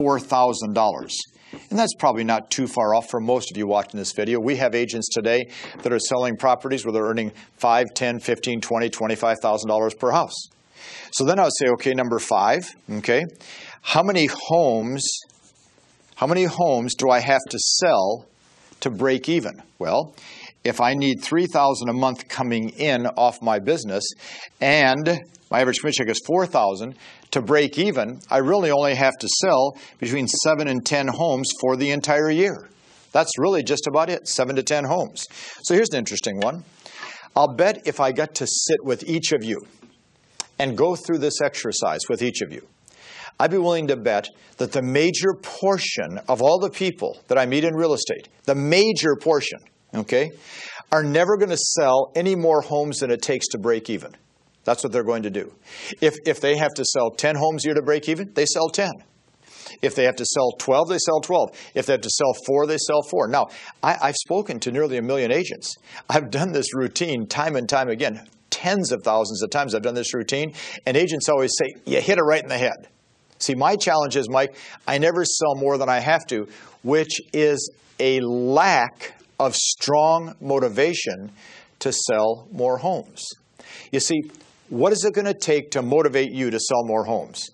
$4,000. And that's probably not too far off for most of you watching this video. We have agents today that are selling properties where they're earning $5, $10, $15, $20, $25,000 per house. So then I would say, okay, number 5, okay, how many homes do I have to sell to break even? Well, if I need $3,000 a month coming in off my business and my average commission check is $4,000, to break even, I really only have to sell between 7 and 10 homes for the entire year. That's really just about it, 7 to 10 homes. So here's an interesting one. I'll bet if I got to sit with each of you and go through this exercise with each of you, I'd be willing to bet that the major portion of all the people that I meet in real estate, the major portion, okay, are never going to sell any more homes than it takes to break even. That's what they're going to do. If they have to sell 10 homes a year to break even, they sell 10. If they have to sell 12, they sell 12. If they have to sell 4, they sell 4. Now, I've spoken to nearly 1 million agents. I've done this routine time and time again. Tens of thousands of times I've done this routine, and agents always say, you hit it right in the head. See, my challenge is, Mike, I never sell more than I have to, which is a lack of strong motivation to sell more homes. You see, what is it going to take to motivate you to sell more homes?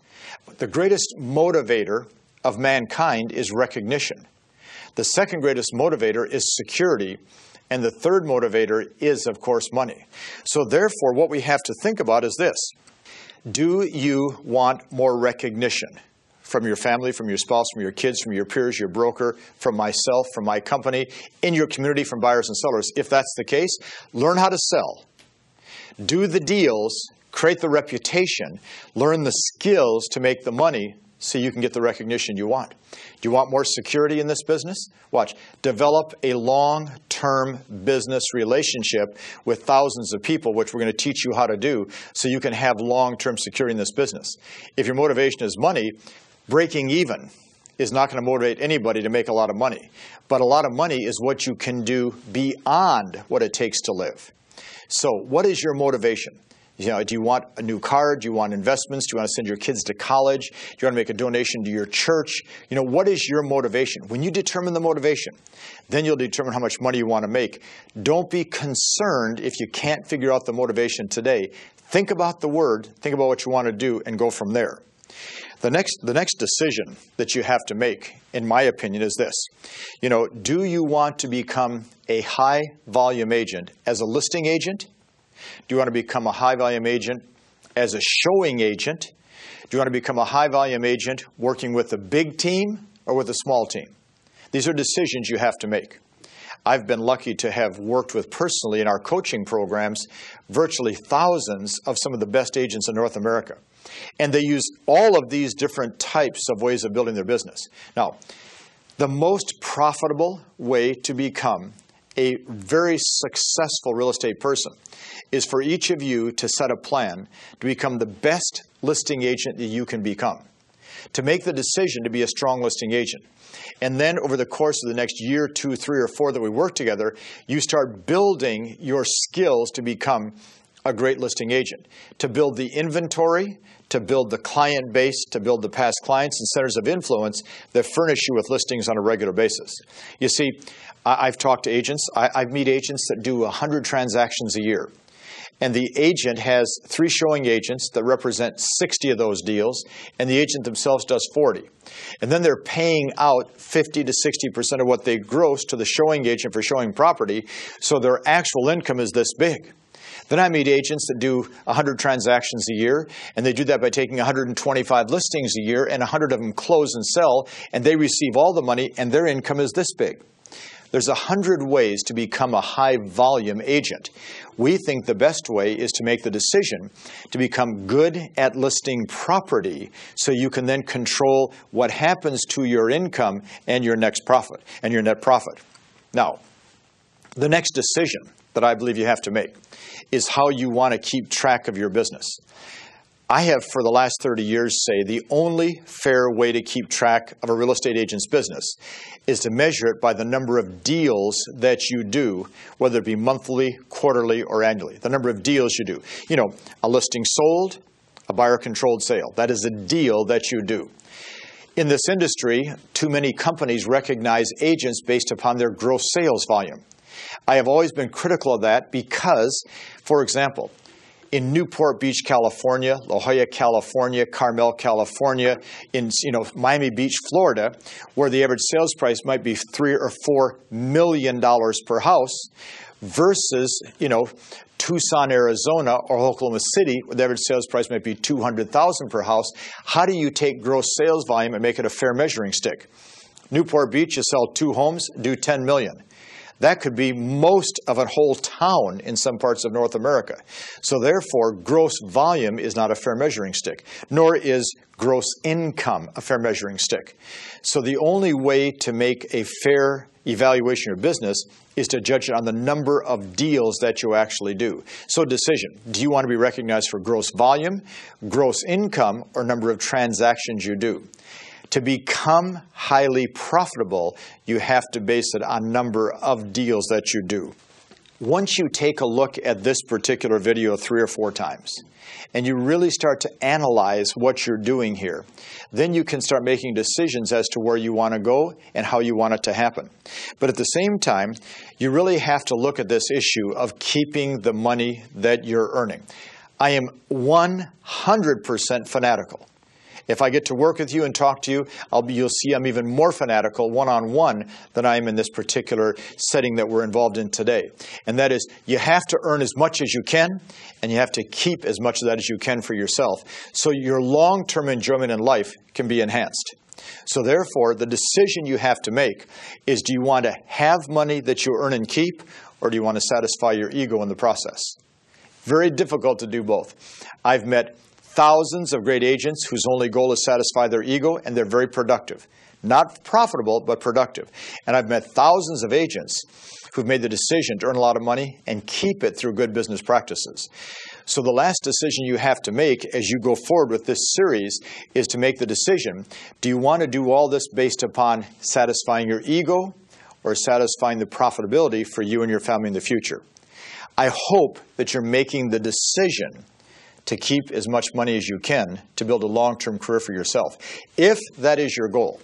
The greatest motivator of mankind is recognition. The second greatest motivator is security. And the third motivator is, of course, money. So therefore, what we have to think about is this. Do you want more recognition from your family, from your spouse, from your kids, from your peers, your broker, from myself, from my company, in your community, from buyers and sellers? If that's the case, learn how to sell. Do the deals, create the reputation, learn the skills to make the money so you can get the recognition you want. Do you want more security in this business? Watch. Develop a long-term business relationship with thousands of people, which we're going to teach you how to do, so you can have long-term security in this business. If your motivation is money, breaking even is not going to motivate anybody to make a lot of money. But a lot of money is what you can do beyond what it takes to live. So what is your motivation? You know, do you want a new car? Do you want investments? Do you want to send your kids to college? Do you want to make a donation to your church? You know, what is your motivation? When you determine the motivation, then you'll determine how much money you want to make. Don't be concerned if you can't figure out the motivation today. Think about the word, think about what you want to do, and go from there. The next decision that you have to make, in my opinion, is this. You know, do you want to become a high-volume agent as a listing agent? Do you want to become a high-volume agent as a showing agent? Do you want to become a high-volume agent working with a big team or with a small team? These are decisions you have to make. I've been lucky to have worked with personally in our coaching programs virtually thousands of some of the best agents in North America. And they use all of these different types of ways of building their business. Now, the most profitable way to become a very successful real estate person is for each of you to set a plan to become the best listing agent that you can become. To make the decision to be a strong listing agent. And then over the course of the next year, 2, 3, or 4 that we work together, you start building your skills to become a great listing agent. To build the inventory, to build the client base, to build the past clients and centers of influence that furnish you with listings on a regular basis. You see, I've talked to agents. I meet agents that do 100 transactions a year. And the agent has 3 showing agents that represent 60 of those deals, and the agent themselves does 40. And then they're paying out 50 to 60% of what they gross to the showing agent for showing property, so their actual income is this big. Then I meet agents that do 100 transactions a year, and they do that by taking 125 listings a year, and 100 of them close and sell, and they receive all the money, and their income is this big. There's 100 ways to become a high-volume agent. We think the best way is to make the decision to become good at listing property so you can then control what happens to your income and your next profit and your net profit. Now, the next decision that I believe you have to make is how you want to keep track of your business. I have, for the last 30 years, say the only fair way to keep track of a real estate agent's business is to measure it by the number of deals that you do, whether it be monthly, quarterly, or annually. The number of deals you do. You know, a listing sold, a buyer-controlled sale. That is a deal that you do. In this industry, too many companies recognize agents based upon their gross sales volume. I have always been critical of that because, for example, in Newport Beach, California, La Jolla, California, Carmel, California, in Miami Beach, Florida, where the average sales price might be $3 or $4 million per house, versus Tucson, Arizona, or Oklahoma City, where the average sales price might be $200,000 per house. How do you take gross sales volume and make it a fair measuring stick? Newport Beach, you sell 2 homes, do $10 million. That could be most of a whole town in some parts of North America. So therefore, gross volume is not a fair measuring stick, nor is gross income a fair measuring stick. So the only way to make a fair evaluation of your business is to judge it on the number of deals that you actually do. So decision, do you want to be recognized for gross volume, gross income, or number of transactions you do? To become highly profitable, you have to base it on number of deals that you do. Once you take a look at this particular video 3 or 4 times, and you really start to analyze what you're doing here, then you can start making decisions as to where you want to go and how you want it to happen. But at the same time, you really have to look at this issue of keeping the money that you're earning. I am 100% fanatical. If I get to work with you and talk to you, you'll see I'm even more fanatical one-on-one than I am in this particular setting that we're involved in today. And that is, you have to earn as much as you can, and you have to keep as much of that as you can for yourself, so your long-term enjoyment in life can be enhanced. So therefore, the decision you have to make is, do you want to have money that you earn and keep, or do you want to satisfy your ego in the process? Very difficult to do both. I've met thousands of great agents whose only goal is to satisfy their ego, and they're very productive. Not profitable, but productive. And I've met thousands of agents who've made the decision to earn a lot of money and keep it through good business practices. So the last decision you have to make as you go forward with this series is to make the decision, do you want to do all this based upon satisfying your ego or satisfying the profitability for you and your family in the future? I hope that you're making the decision to keep as much money as you can to build a long-term career for yourself. If that is your goal,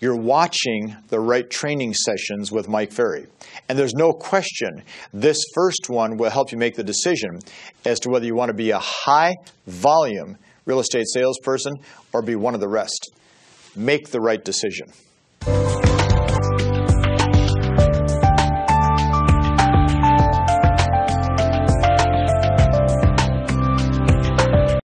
you're watching the right training sessions with Mike Ferry. And there's no question this first one will help you make the decision as to whether you want to be a high-volume real estate salesperson or be one of the rest. Make the right decision.